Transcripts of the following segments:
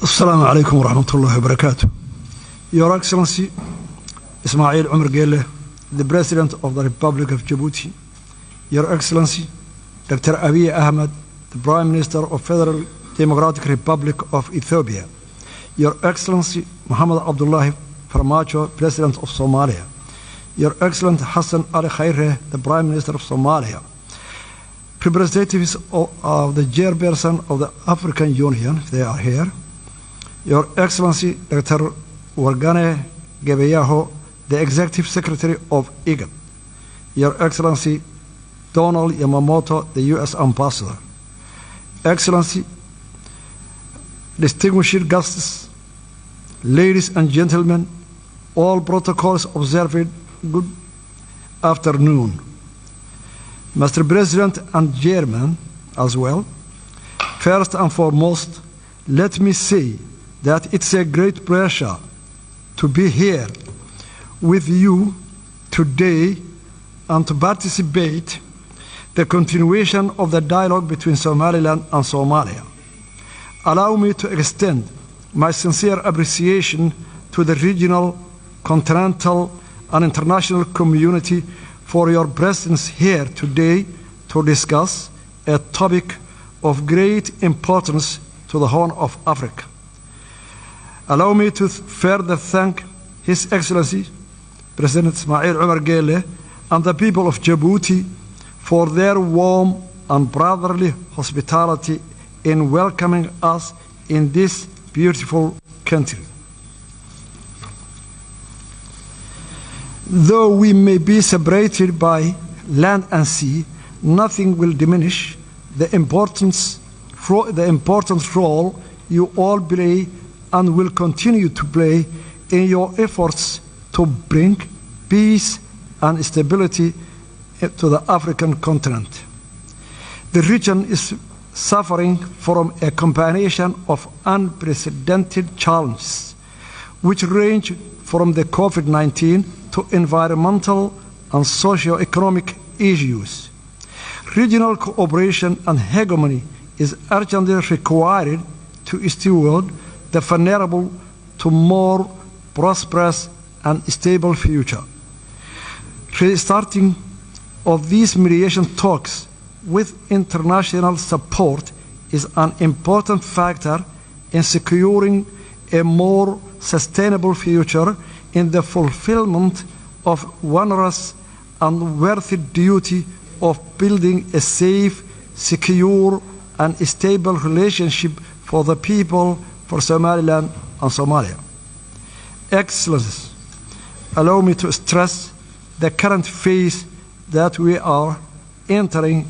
Assalamu alaikum wa rahmatullahi wa barakatuh. Your Excellency, Ismail Omar Gelle, the President of the Republic of Djibouti. Your Excellency, Dr. Abiy Ahmed, the Prime Minister of Federal Democratic Republic of Ethiopia. Your Excellency, Mohammed Abdullahi Farmajo, President of Somalia. Your Excellency, Hassan Ali Khaireh, the Prime Minister of Somalia. Representatives of the chairperson of the African Union, they are here. Your Excellency, Dr. Wargane Gebeyaho, the Executive Secretary of IGAD. Your Excellency, Donald Yamamoto, the U.S. Ambassador. Excellency, distinguished guests, ladies and gentlemen, all protocols observed, good afternoon. Mr. President and Chairman as well, first and foremost, let me say that it's a great pleasure to be here with you today and to participate the continuation of the dialogue between Somaliland and Somalia. Allow me to extend my sincere appreciation to the regional, continental, and international community for your presence here today to discuss a topic of great importance to the Horn of Africa. Allow me to further thank His Excellency, President Ismail Omar Gelle, and the people of Djibouti for their warm and brotherly hospitality in welcoming us in this beautiful country. Though we may be separated by land and sea, nothing will diminish the important role you all play and will continue to play in your efforts to bring peace and stability to the African continent. The region is suffering from a combination of unprecedented challenges, which range from the COVID-19 to environmental and socio-economic issues. Regional cooperation and hegemony is urgently required to steward the vulnerable to more prosperous and stable future. Restarting of these mediation talks with international support is an important factor in securing a more sustainable future in the fulfillment of onerous and worthy duty of building a safe, secure, and stable relationship for the people, for Somaliland and Somalia. Excellencies, allow me to stress the current phase that we are entering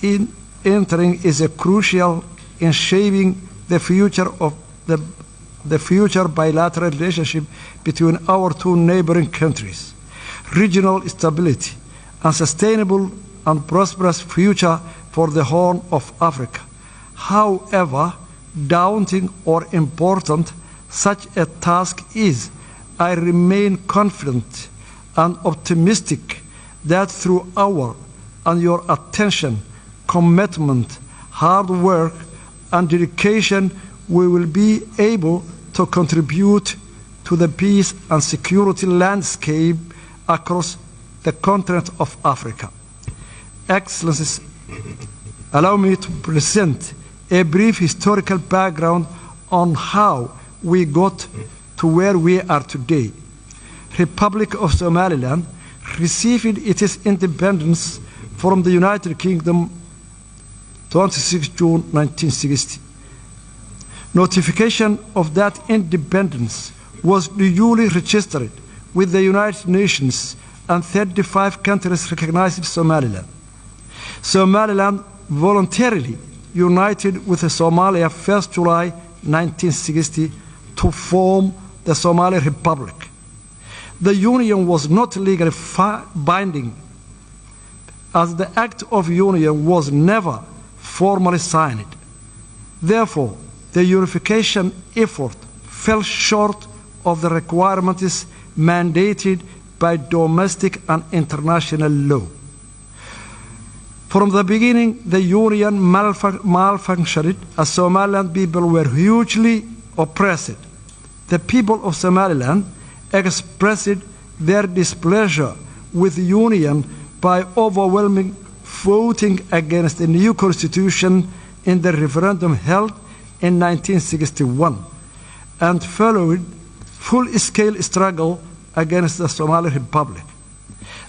is a crucial in shaping the future of the future bilateral relationship between our two neighboring countries, regional stability, and sustainable and prosperous future for the Horn of Africa. However daunting or important such a task is, I remain confident and optimistic that through our and your attention, commitment, hard work, and dedication, we will be able to contribute to the peace and security landscape across the continent of Africa. Excellencies, allow me to present a brief historical background on how we got to where we are today. Republic of Somaliland received its independence from the United Kingdom 26 June 1960. Notification of that independence was duly registered with the United Nations, and 35 countries recognized Somaliland. Somaliland voluntarily united with Somalia 1st July 1960 to form the Somali Republic. The union was not legally binding, as the Act of Union was never formally signed. Therefore, the unification effort fell short of the requirements mandated by domestic and international law. From the beginning, the union malfunctioned as Somaliland people were hugely oppressed. The people of Somaliland expressed their displeasure with the Union by overwhelming voting against the new constitution in the referendum held in 1961 and followed full-scale struggle against the Somali Republic.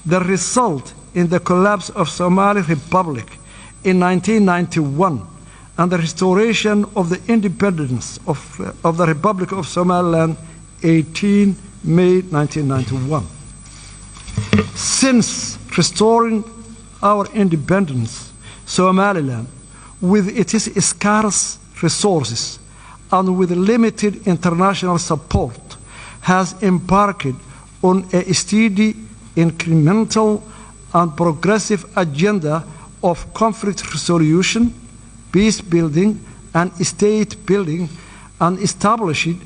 The result in the collapse of Somali Republic in 1991 and the restoration of the independence of the Republic of Somaliland 18 May 1991. Since restoring our independence, Somaliland, with its scarce resources and with limited international support, has embarked on a steady, incremental, and progressive agenda of conflict resolution, peace building, and state building, and established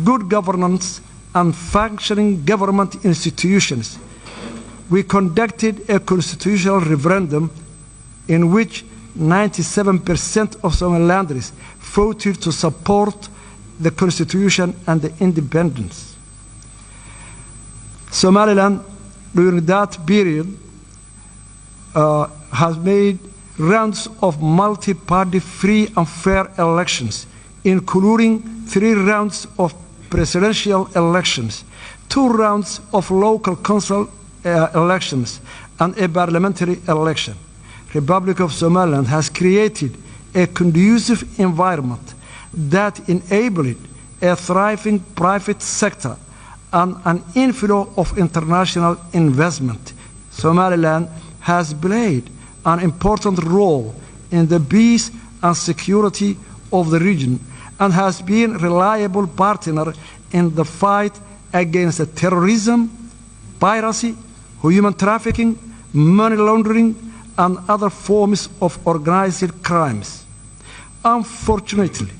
good governance and functioning government institutions. We conducted a constitutional referendum in which 97% of Somalilanders voted to support the constitution and the independence. Somaliland, during that period, has made rounds of multi-party free and fair elections, including 3 rounds of presidential elections, 2 rounds of local council elections, and a parliamentary election. Republic of Somaliland has created a conducive environment that enabled a thriving private sector and an inflow of international investment. Somaliland has played an important role in the peace and security of the region and has been a reliable partner in the fight against terrorism, piracy, human trafficking, money laundering, and other forms of organized crimes. Unfortunately,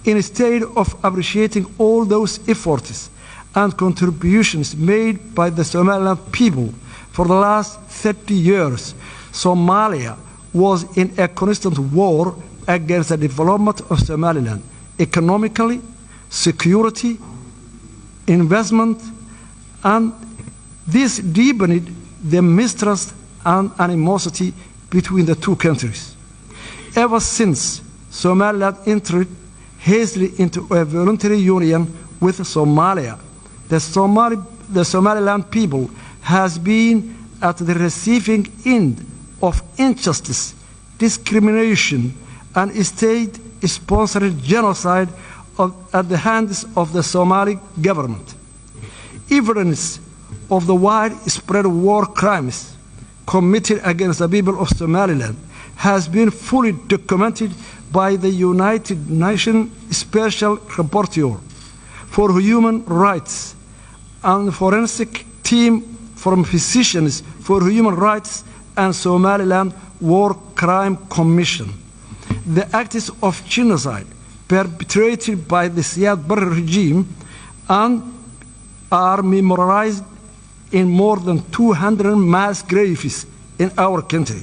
instead of appreciating all those efforts and contributions made by the Somaliland people for the last 30 years, Somalia was in a constant war against the development of Somaliland, economically, security, investment, and this deepened the mistrust and animosity between the two countries. Ever since Somaliland entered hastily into a voluntary union with Somalia, the Somaliland people has been at the receiving end of injustice, discrimination, and state-sponsored genocide at the hands of the Somali government. Evidence of the widespread war crimes committed against the people of Somaliland has been fully documented by the United Nations Special Rapporteur for Human Rights and forensic team from Physicians for Human Rights and Somaliland War Crime Commission. The acts of genocide perpetrated by the Siad Barre regime and are memorialized in more than 200 mass graves in our country.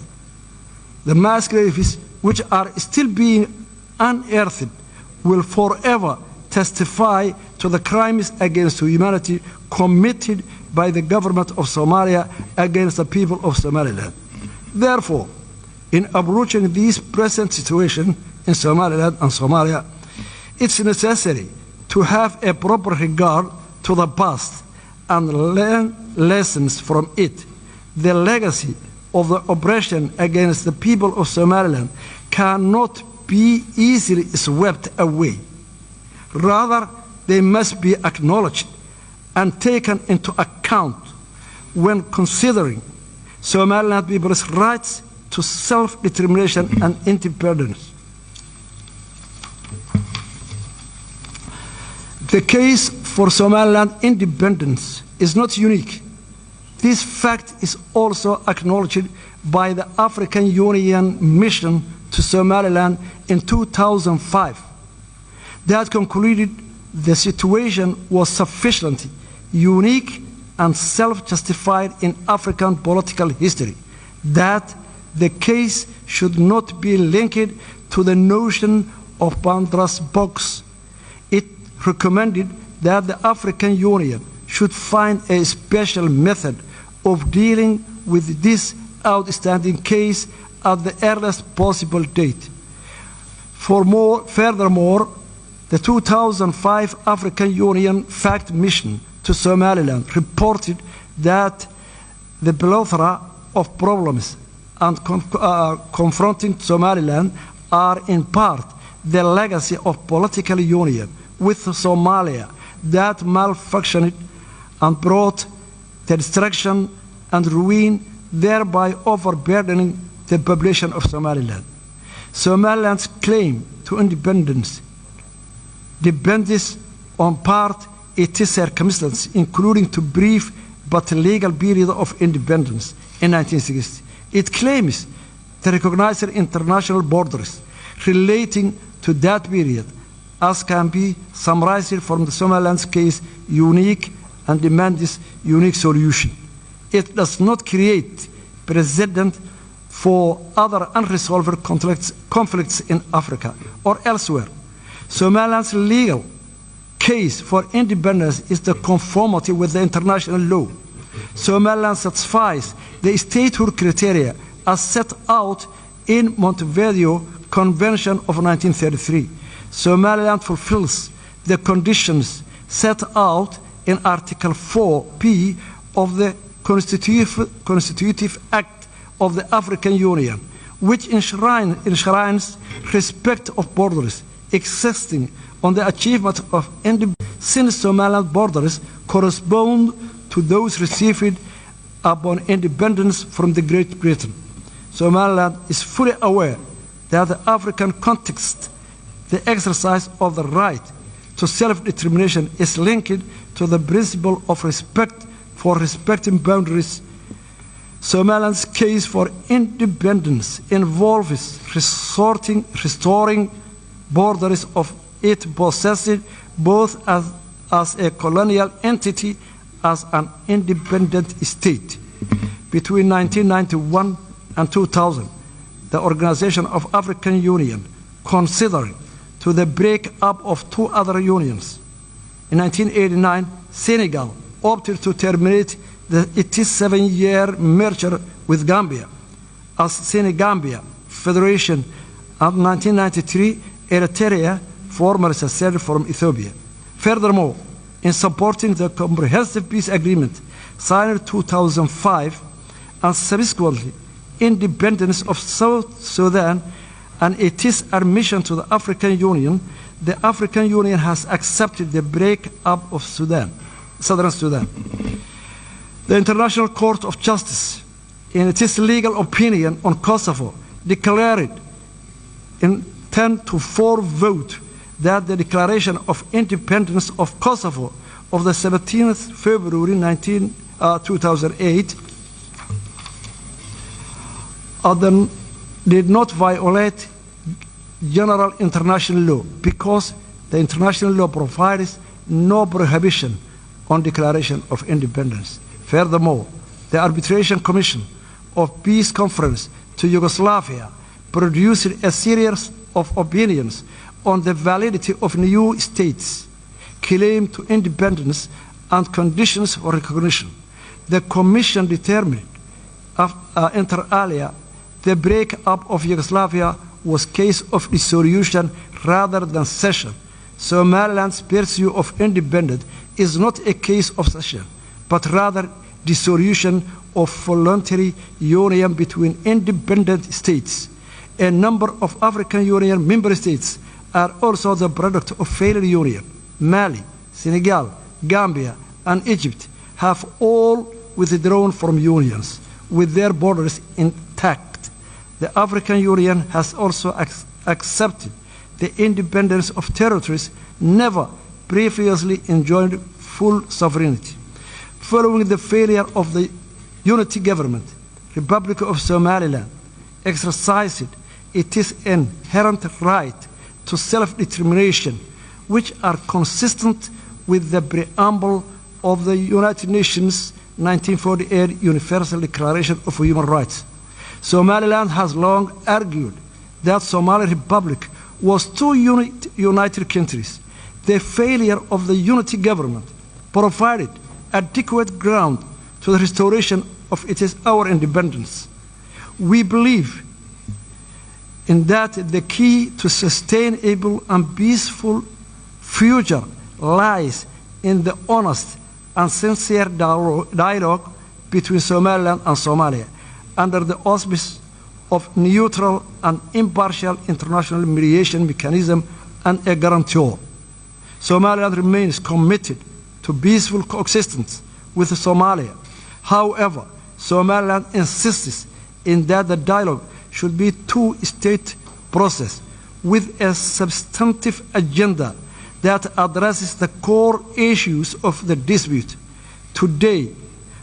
The mass graves, which are still being unearthed, will forever testify to the crimes against humanity committed by the government of Somalia against the people of Somaliland. Therefore, in approaching this present situation in Somaliland and Somalia, it's necessary to have a proper regard to the past and learn lessons from it. The legacy of the oppression against the people of Somaliland cannot be easily swept away. Rather, they must be acknowledged and taken into account when considering Somaliland people's rights to self-determination and independence. The case for Somaliland independence is not unique. This fact is also acknowledged by the African Union mission to Somaliland in 2005. That concluded the situation was sufficiently unique and self-justified in African political history, that the case should not be linked to the notion of Pandora's box. It recommended that the African Union should find a special method of dealing with this outstanding case at the earliest possible date. Furthermore, the 2005 African Union Fact Mission to Somaliland reported that the plethora of problems confronting Somaliland are in part the legacy of political union with Somalia that malfunctioned and brought the destruction and ruin, thereby overburdening the population of Somaliland. Somaliland's claim to independence depends on part its circumstances, including the brief but legal period of independence in 1960. It claims to recognize international borders relating to that period, as can be summarized from the Somaliland's case, unique and demands unique solution. It does not create precedent for other unresolved conflicts in Africa or elsewhere. Somaliland's legal case for independence is the conformity with the international law. Somaliland satisfies the statehood criteria as set out in Montevideo Convention of 1933. Somaliland fulfills the conditions set out in Article 4P of the Constitutive Act of the African Union, which enshrines respect of borders existing on the achievement of independence, since Somaliland borders correspond to those received upon independence from the Great Britain. Somaliland is fully aware that the African context, the exercise of the right to self-determination is linked to the principle of respect for respecting boundaries. Somaliland's case for independence involves restoring borders of it possessed both as a colonial entity as an independent state. Between 1991 and 2000, the Organization of African Union considered to the break-up of two other unions. In 1989, Senegal opted to terminate its 7-year merger with Gambia as Senegambia Federation, and 1993, Eritrea formally seceded from Ethiopia. Furthermore, in supporting the Comprehensive Peace Agreement signed in 2005 and subsequently independence of South Sudan and its admission to the African Union, the African Union has accepted the break-up of Southern Sudan. The International Court of Justice, in its legal opinion on Kosovo, declared in 10-4 vote that the declaration of independence of Kosovo of the 17th February 2008 did not violate general international law, because the international law provides no prohibition on declaration of independence. Furthermore, the Arbitration Commission of Peace Conference to Yugoslavia produced a series of opinions on the validity of new states' claim to independence and conditions for recognition. The Commission determined, inter alia, the break-up of Yugoslavia was a case of dissolution rather than cession. Somaliland's pursuit of independence is not a case of cession, but rather dissolution of voluntary union between independent states. A number of African Union member states are also the product of failed union. Mali, Senegal, Gambia, and Egypt have all withdrawn from unions with their borders intact. The African Union has also accepted the independence of territories never previously enjoyed full sovereignty. Following the failure of the unity government, Republic of Somaliland exercised its inherent right to self-determination, which are consistent with the preamble of the United Nations 1948 Universal Declaration of Human Rights. Somaliland has long argued that Somali Republic was two united countries. the failure of the unity government provided adequate ground to the restoration of our independence. We believe in that the key to sustainable and peaceful future lies in the honest and sincere dialogue between Somaliland and Somalia under the auspices of neutral and impartial international mediation mechanism and a guarantor. Somaliland remains committed to peaceful coexistence with Somalia. However, Somaliland insists in that the dialogue should be a two-state process with a substantive agenda that addresses the core issues of the dispute. Today,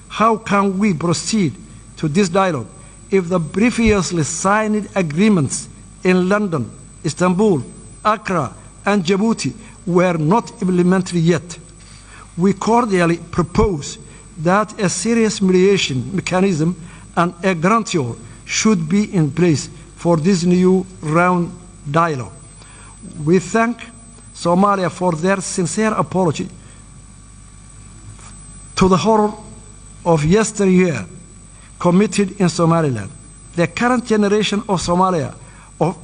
how can we proceed to this dialogue if the previously signed agreements in London, Istanbul, Accra, and Djibouti were not implemented yet? We cordially propose that a serious mediation mechanism and a guarantor should be in place for this new round dialogue. We thank Somalia for their sincere apology to the horror of yesteryear committed in Somaliland. The current generation of Somalia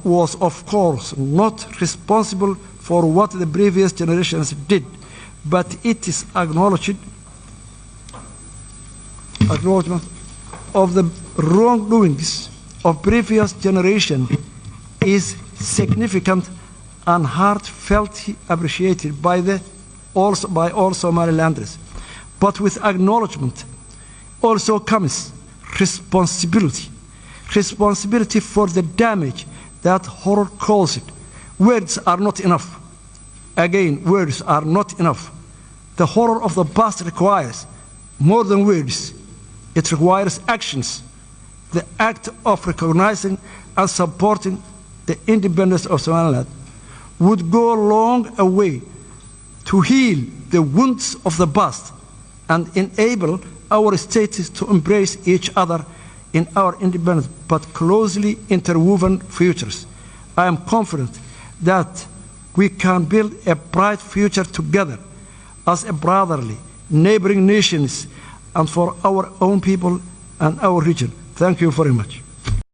was, of course, not responsible for what the previous generations did, but it is acknowledgement of the wrongdoings of previous generation is significant and heartfelt appreciated by all Somalilanders. But with acknowledgement also comes responsibility. Responsibility for the damage that horror caused. Words are not enough. Again, words are not enough. The horror of the past requires more than words. It requires actions. The act of recognizing and supporting the independence of Somaliland would go a long way to heal the wounds of the past and enable our states to embrace each other in our independent but closely interwoven futures. I am confident that we can build a bright future together as a brotherly, neighboring nations and for our own people and our region. Thank you very much.